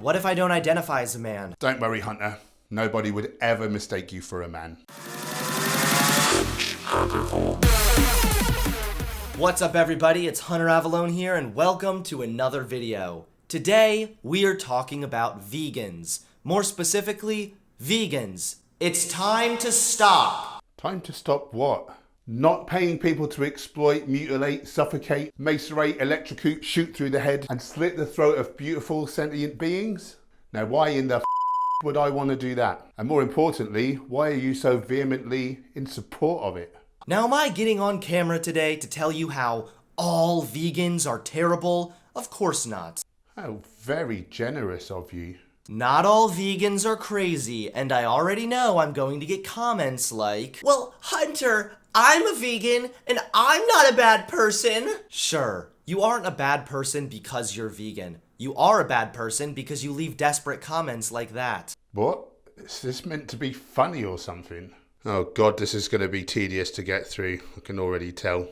What if I don't identify as a man? Don't worry, Hunter. Nobody would ever mistake you for a man. What's up, everybody? It's Hunter Avallone here, and welcome to another video. Today, we are talking about vegans. More specifically, vegans. It's time to stop. Time to stop what? Not paying people to exploit, mutilate, suffocate, macerate, electrocute, shoot through the head, and slit the throat of beautiful sentient beings? Now, why in the would I want to do that? And more importantly, why are you so vehemently in support of it? Now, am I getting on camera today to tell you how all vegans are terrible? Of course not. How very generous of you. Not all vegans are crazy, and I already know I'm going to get comments like, "Well, Hunter, I'm a vegan, and I'm not a bad person." Sure, you aren't a bad person because you're vegan. You are a bad person because you leave desperate comments like that. What? Is this meant to be funny or something? Oh God, this is going to be tedious to get through. I can already tell.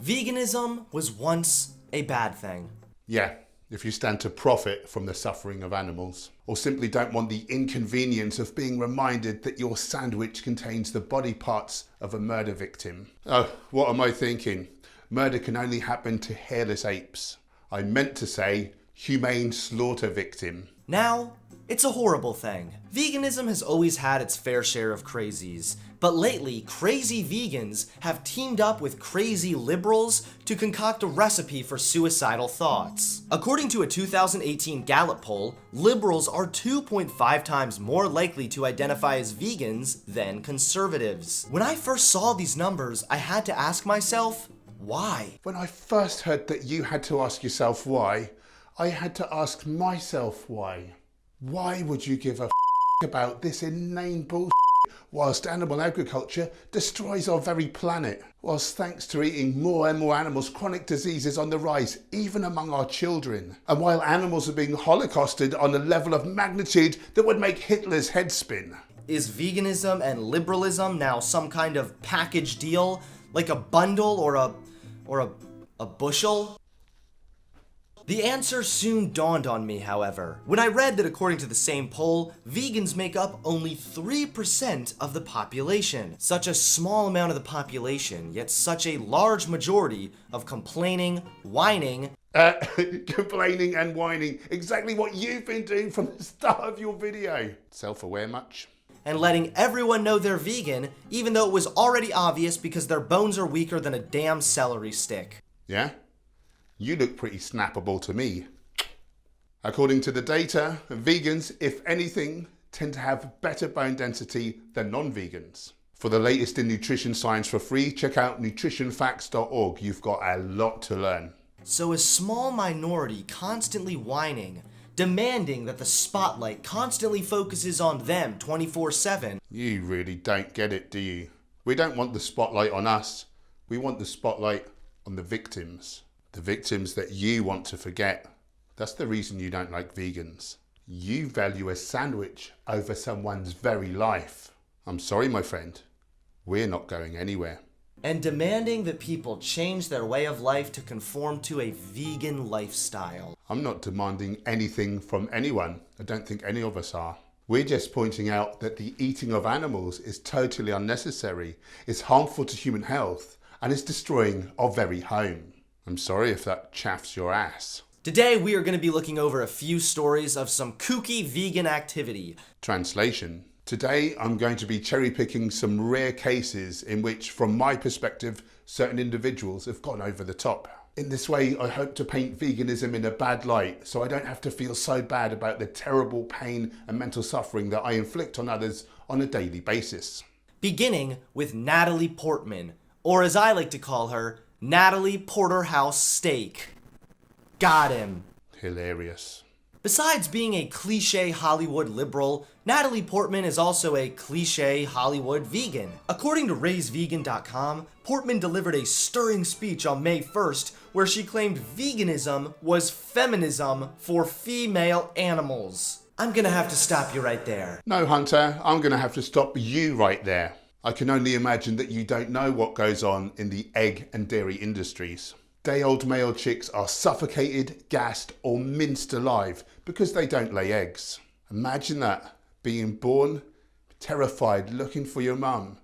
Veganism was once a bad thing. Yeah, if you stand to profit from the suffering of animals, or simply don't want the inconvenience of being reminded that your sandwich contains the body parts of a murder victim. Oh, what am I thinking? Murder can only happen to hairless apes. I meant to say humane slaughter victim. Now, it's a horrible thing. Veganism has always had its fair share of crazies, but lately, crazy vegans have teamed up with crazy liberals to concoct a recipe for suicidal thoughts. According to a 2018 Gallup poll, liberals are 2.5 times more likely to identify as vegans than conservatives. When I first saw these numbers, I had to ask myself, why? When I first heard that you had to ask yourself why, I had to ask myself why. Why would you give a about this inane bullshit whilst animal agriculture destroys our very planet? Whilst thanks to eating more and more animals, chronic diseases on the rise, even among our children. And while animals are being holocausted on a level of magnitude that would make Hitler's head spin. Is veganism and liberalism now some kind of package deal? Like a bundle or a bushel? The answer soon dawned on me, however, when I read that according to the same poll, vegans make up only 3% of the population. Such a small amount of the population, yet such a large majority of complaining, whining, complaining and whining. Exactly what you've been doing from the start of your video. Self-aware much? and letting everyone know they're vegan, even though it was already obvious because their bones are weaker than a damn celery stick. Yeah? You look pretty snappable to me. According to the data, vegans, if anything, tend to have better bone density than non-vegans. For the latest in nutrition science for free, check out nutritionfacts.org. You've got a lot to learn. So a small minority constantly whining, demanding that the spotlight constantly focuses on them 24/7. You really don't get it, do you? We don't want the spotlight on us. We want the spotlight on the victims. The victims that you want to forget. That's the reason you don't like vegans. You value a sandwich over someone's very life. I'm sorry, my friend. We're not going anywhere. And demanding that people change their way of life to conform to a vegan lifestyle. I'm not demanding anything from anyone. I don't think any of us are. We're just pointing out that the eating of animals is totally unnecessary, is harmful to human health, and is destroying our very home. I'm sorry if that chaffs your ass. Today we are going to be looking over a few stories of some kooky vegan activity. Translation. Today I'm going to be cherry picking some rare cases in which, from my perspective, certain individuals have gone over the top. In this way, I hope to paint veganism in a bad light so I don't have to feel so bad about the terrible pain and mental suffering that I inflict on others on a daily basis. Beginning with Natalie Portman, or as I like to call her, Natalie Porterhouse Steak. Got him. Hilarious. Besides being a cliché Hollywood liberal, Natalie Portman is also a cliché Hollywood vegan. According to RaiseVegan.com, Portman delivered a stirring speech on May 1st where she claimed veganism was feminism for female animals. I'm gonna have to stop you right there. No, Hunter, I'm gonna have to stop you right there. I can only imagine that you don't know what goes on in the egg and dairy industries. Day-old male chicks are suffocated, gassed or minced alive because they don't lay eggs. Imagine that, being born, terrified, looking for your mum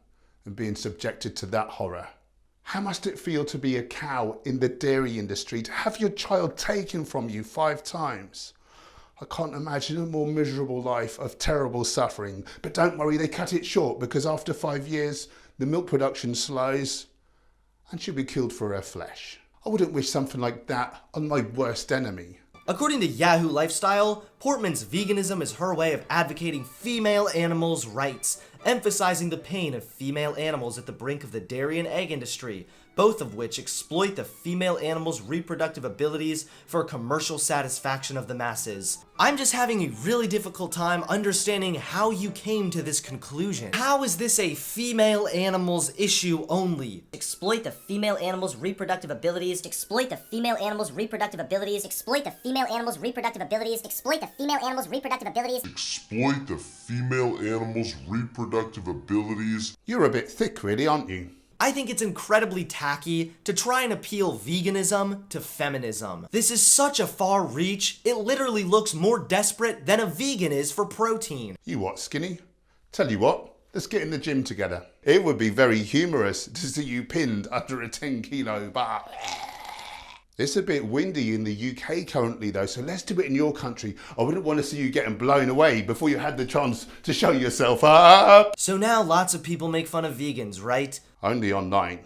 and being subjected to that horror. How must it feel to be a cow in the dairy industry, to have your child taken from you 5 times? I can't imagine a more miserable life of terrible suffering. But don't worry, they cut it short because after 5 years, the milk production slows and she'll be killed for her flesh. I wouldn't wish something like that on my worst enemy. According to Yahoo Lifestyle, Portman's veganism is her way of advocating female animals' rights, emphasizing the pain of female animals at the brink of the dairy and egg industry, both of which exploit the female animals' reproductive abilities for commercial satisfaction of the masses. I'm just having a really difficult time understanding how you came to this conclusion. How is this a female animals issue only? Exploit the female animals' reproductive abilities. Exploit the female animals' reproductive abilities. Exploit the female animals' reproductive abilities. Exploit the female animals' reproductive abilities. Exploit the female animals' reproductive abilities. You're a bit thick really, aren't you? I think it's incredibly tacky to try and appeal veganism to feminism. This is such a far reach, it literally looks more desperate than a vegan is for protein. You what, skinny? Tell you what, let's get in the gym together. It would be very humorous to see you pinned under a 10-kilo bar. It's a bit windy in the UK currently though, so let's do it in your country. I wouldn't want to see you getting blown away before you had the chance to show yourself up. So now lots of people make fun of vegans, right? Only online,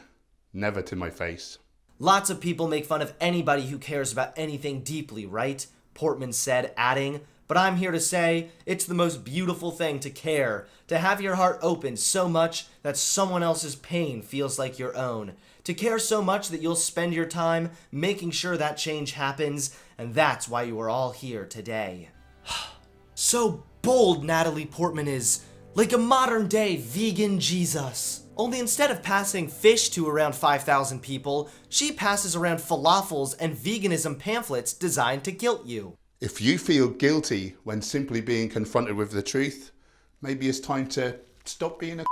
never to my face. Lots of people make fun of anybody who cares about anything deeply, right? Portman said, adding, but I'm here to say it's the most beautiful thing to care, to have your heart open so much that someone else's pain feels like your own, to care so much that you'll spend your time making sure that change happens, and that's why you are all here today. So bold Natalie Portman is, like a modern-day vegan Jesus. Only instead of passing fish to around 5,000 people, she passes around falafels and veganism pamphlets designed to guilt you. If you feel guilty when simply being confronted with the truth, maybe it's time to stop being a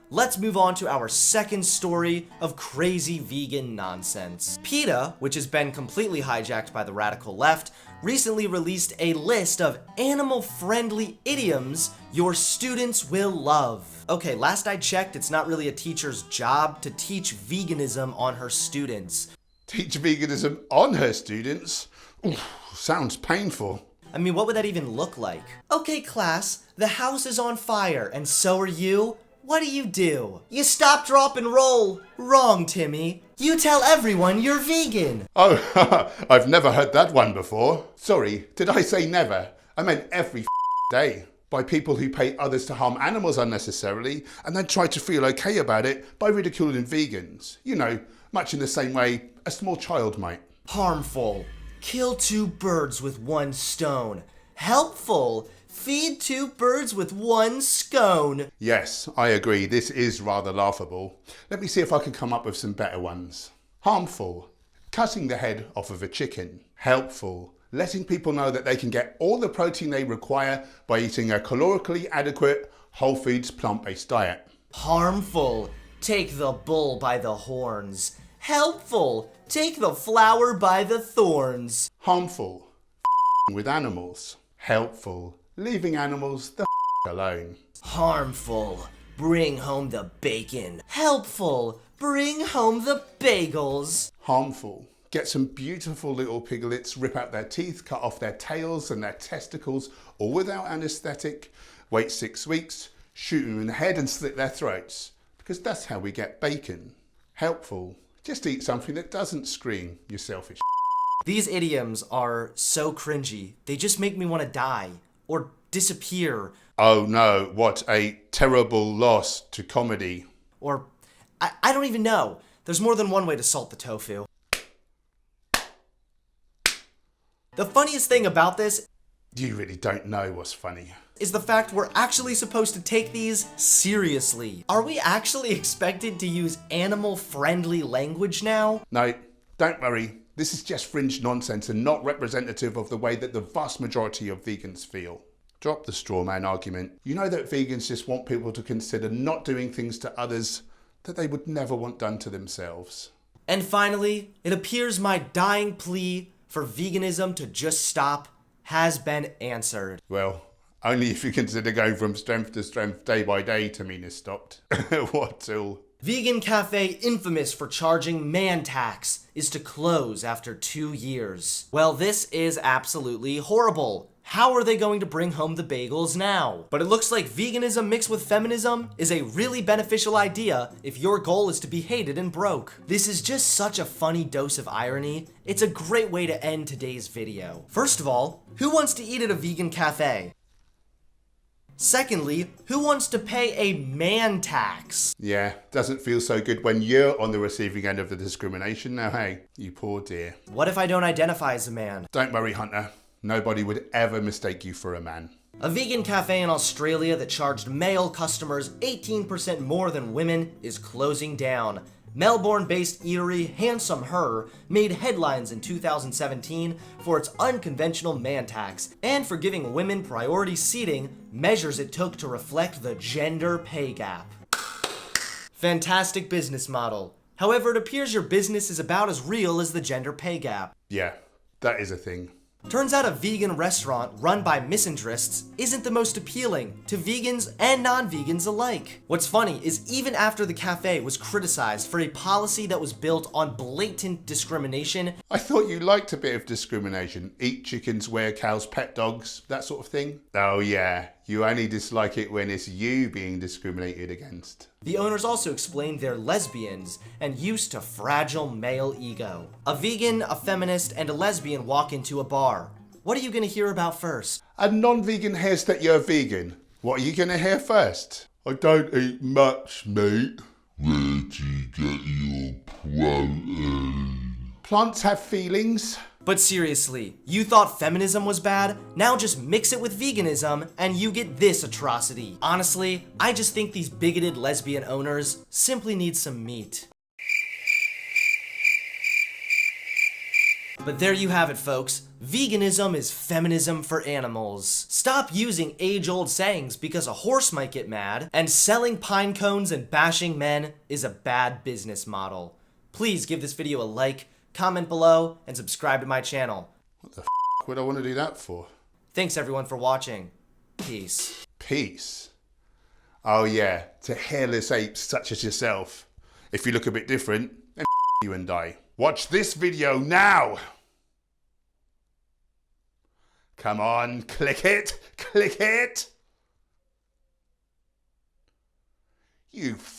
Let's move on to our second story of crazy vegan nonsense. PETA, which has been completely hijacked by the radical left, recently released a list of animal-friendly idioms your students will love. Okay, last I checked, it's not really a teacher's job to teach veganism on her students. Teach veganism on her students? Ooh, sounds painful. I mean, what would that even look like? Okay, class, the house is on fire, and so are you. What do? You stop, drop, and roll. Wrong, Timmy. You tell everyone you're vegan. Oh, I've never heard that one before. Sorry, did I say never? I meant every day. By people who pay others to harm animals unnecessarily and then try to feel okay about it by ridiculing vegans. You know, much in the same way a small child might. Harmful. Kill 2 birds with 1 stone. Helpful. Feed 2 birds with 1 scone. Yes, I agree, this is rather laughable. Let me see if I can come up with some better ones. Harmful. Cutting the head off of a chicken. Helpful. Letting people know that they can get all the protein they require by eating a calorically adequate, whole foods, plant-based diet. Harmful. Take the bull by the horns. Helpful. Take the flower by the thorns. Harmful. With animals. Helpful. Leaving animals the alone. Harmful. Bring home the bacon. Helpful. Bring home the bagels. Harmful. Get some beautiful little piglets, rip out their teeth, cut off their tails and their testicles, all without anaesthetic. Wait 6 weeks, shoot them in the head and slit their throats. Because that's how we get bacon. Helpful. Just eat something that doesn't scream, you selfish. These idioms are so cringy. They just make me want to die. Or disappear. Oh no, what a terrible loss to comedy. Or, I don't even know. There's more than one way to salt the tofu. The funniest thing about this You really don't know what's funny. is the fact we're actually supposed to take these seriously. Are we actually expected to use animal-friendly language now? No, don't worry. This is just fringe nonsense and not representative of the way that the vast majority of vegans feel. Drop the straw man argument. You know that vegans just want people to consider not doing things to others that they would never want done to themselves. And finally, it appears my dying plea for veganism to just stop has been answered. Well, only if you consider going from strength to strength day by day to mean it's stopped. What till? Vegan cafe infamous for charging man tax is to close after 2 years. Well, this is absolutely horrible. How are they going to bring home the bagels now? But it looks like veganism mixed with feminism is a really beneficial idea if your goal is to be hated and broke. This is just such a funny dose of irony. It's a great way to end today's video. First of all, who wants to eat at a vegan cafe? Secondly, who wants to pay a man tax? Yeah, doesn't feel so good when you're on the receiving end of the discrimination. Now, hey, you poor dear. What if I don't identify as a man? Don't worry, Hunter. Nobody would ever mistake you for a man. A vegan cafe in Australia that charged male customers 18% more than women is closing down. Melbourne-based eatery Handsome Her made headlines in 2017 for its unconventional man tax and for giving women priority seating, measures it took to reflect the gender pay gap. Fantastic business model. However, it appears your business is about as real as the gender pay gap. Yeah, that is a thing. Turns out a vegan restaurant run by misanthropists isn't the most appealing to vegans and non-vegans alike. What's funny is even after the cafe was criticized for a policy that was built on blatant discrimination. I thought you liked a bit of discrimination. Eat chickens, wear cows, pet dogs, that sort of thing. Oh yeah, you only dislike it when it's you being discriminated against. The owners also explained they're lesbians and used to fragile male ego. A vegan, a feminist, and a lesbian walk into a bar. What are you gonna hear about first? A non-vegan hears that you're vegan. What are you gonna hear first? I don't eat much meat. Where do you get your protein? Plants have feelings. But seriously, you thought feminism was bad? Now just mix it with veganism and you get this atrocity. Honestly, I just think these bigoted lesbian owners simply need some meat. But there you have it, folks. Veganism is feminism for animals. Stop using age-old sayings because a horse might get mad, and selling pine cones and bashing men is a bad business model. Please give this video a like, comment below, and subscribe to my channel. What the would I want to do that for? Thanks everyone for watching. Peace. Peace. Oh yeah, to hairless apes such as yourself. If you look a bit different, then you and die. Watch this video now! Come on, click it! Click it! You